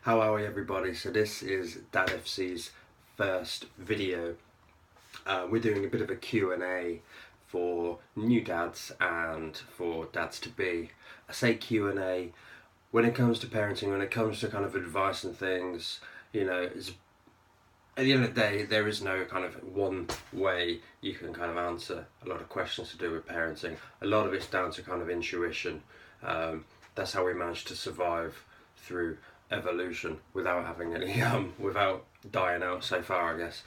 How are we, everybody? So this is Dad FC's first video. We're doing a bit of a Q&A for new dads and for dads to be. I say Q&A when it comes to parenting, when it comes to kind of advice and things, at the end of the day, there is no kind of one way you can kind of answer a lot of questions to do with parenting. A lot of it's down to kind of intuition. That's how we managed to survive through evolution without having any without dying out so far, I guess.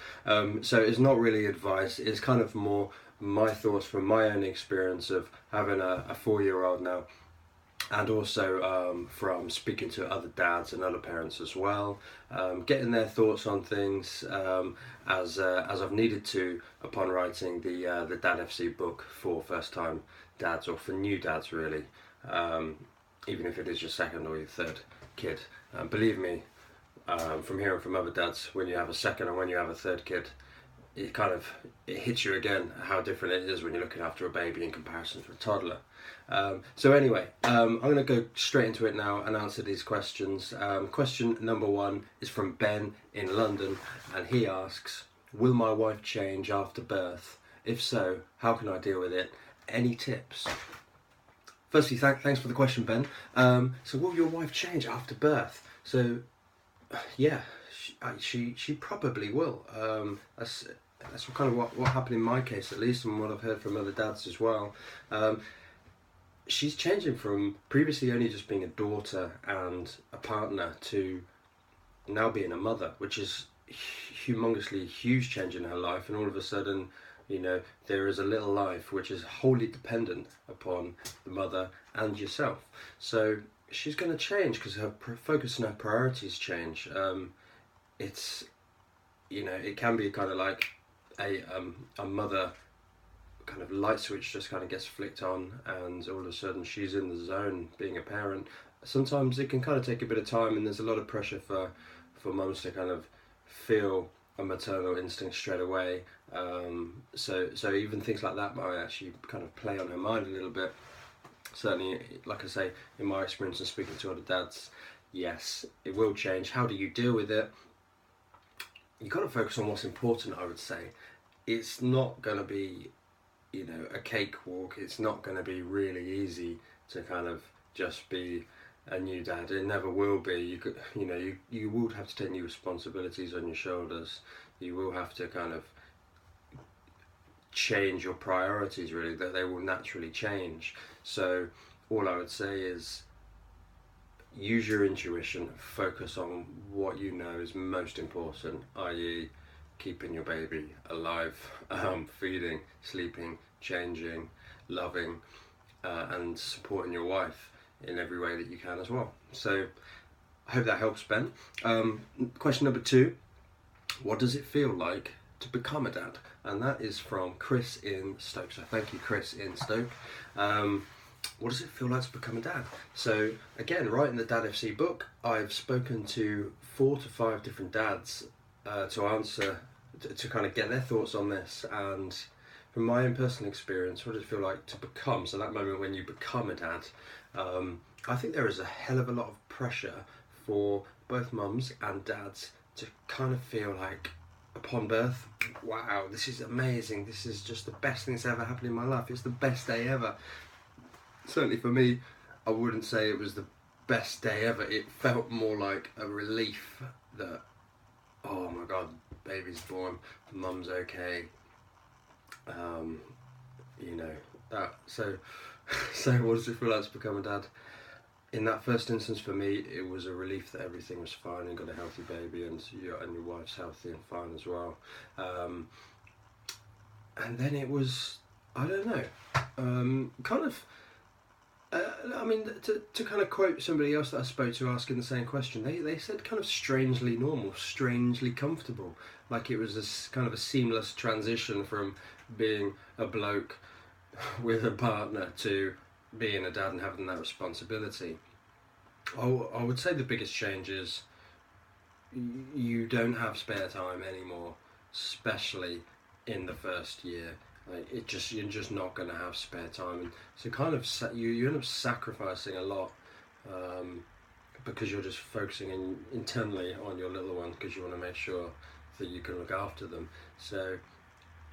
So it's not really advice, it's kind of more my thoughts from my own experience of having a 4-year-old now, and also from speaking to other dads and other parents as well, getting their thoughts on things as I've needed to upon writing the Dad FC book for first time dads, or for new dads really, even if it is your second or your third kid. Believe me, from hearing from other dads, when you have a second and when you have a third kid, it hits you again how different it is when you're looking after a baby in comparison to a toddler. So anyway, I'm going to go straight into it now and answer these questions. Question number 1 is from Ben in London, and he asks, will my wife change after birth? If so, how can I deal with it? Any tips? Firstly, thanks for the question, Ben. So will your wife change after birth? So yeah, she probably will. That's kind of what happened in my case, at least, and what I've heard from other dads as well. She's changing from previously only just being a daughter and a partner to now being a mother, which is humongously huge change in her life. And all of a sudden, there is a little life which is wholly dependent upon the mother and yourself. So she's going to change because her focus and her priorities change. It can be kind of like a mother kind of light switch just kind of gets flicked on, and all of a sudden she's in the zone being a parent. Sometimes it can kind of take a bit of time, and there's a lot of pressure for mums to kind of feel a maternal instinct straight away. So even things like that might actually kind of play on her mind a little bit. Certainly, like I say, in my experience and speaking to other dads, yes, it will change. How do you deal with it? You got to focus on what's important, I would say. It's not going to be, a cakewalk. It's not going to be really easy to kind of just be a new dad. It never will be. You will have to take new responsibilities on your shoulders. You will have to kind of change your priorities, really, that they will naturally change. So all I would say is use your intuition, focus on what you know is most important, i.e. keeping your baby alive, feeding, sleeping, changing, loving, and supporting your wife in every way that you can as well. So I hope that helps, Ben. Question number 2, what does it feel like to become a dad? And that is from Chris in Stoke. So thank you, Chris in Stoke. What does it feel like to become a dad? So again, writing the Dad FC book, I've spoken to 4 to 5 different dads to kind of get their thoughts on this. And from my own personal experience, what does it feel like to become, so that moment when you become a dad, I think there is a hell of a lot of pressure for both mums and dads to kind of feel like, upon birth, wow, this is amazing, this is just the best thing that's ever happened in my life, it's the best day ever. Certainly for me, I wouldn't say it was the best day ever. It felt more like a relief that, oh my god, baby's born, mum's okay, that. So what does it feel like to become a dad? In that first instance, for me, it was a relief that everything was fine and got a healthy baby, and your wife's healthy and fine as well. And then it was, I don't know, kind of, to kind of quote somebody else that I spoke to asking the same question, they said kind of strangely normal, strangely comfortable, like it was this kind of a seamless transition from being a bloke with a partner to being a dad and having that responsibility. I would say the biggest change is you don't have spare time anymore, especially in the first year. Like you're just not going to have spare time, and so kind of you end up sacrificing a lot because you're just focusing internally on your little one because you want to make sure that you can look after them. So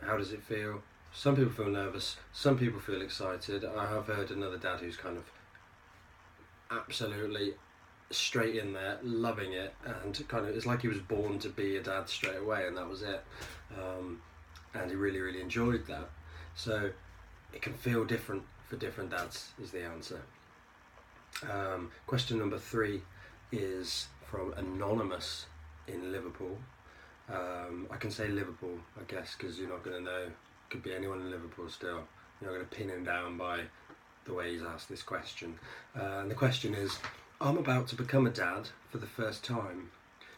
how does it feel? Some people feel nervous, some people feel excited. I have heard another dad who's kind of absolutely straight in there, loving it, and kind of it's like he was born to be a dad straight away, and that was it. And he really, really enjoyed that. So it can feel different for different dads is the answer. Question number 3 is from Anonymous in Liverpool. I can say Liverpool, I guess, because you're not going to know. Could be anyone in Liverpool still. You're not going to pin him down by the way he's asked this question. And the question is, I'm about to become a dad for the first time.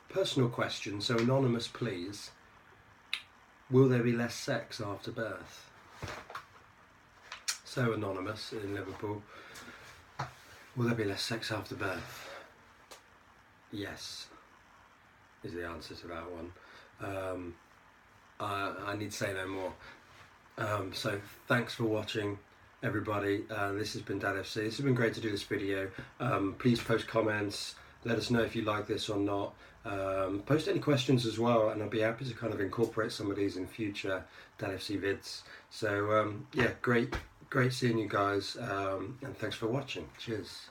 Personal question, so Anonymous, please. Will there be less sex after birth? So Anonymous in Liverpool, will there be less sex after birth? Yes, is the answer to that one. I need to say no more. So thanks for watching, everybody. This has been Dad FC. This has been great to do this video. Please post comments, let us know if you like this or not. Post any questions as well, and I'll be happy to kind of incorporate some of these in future Dad FC vids. So yeah, great seeing you guys, and thanks for watching. Cheers.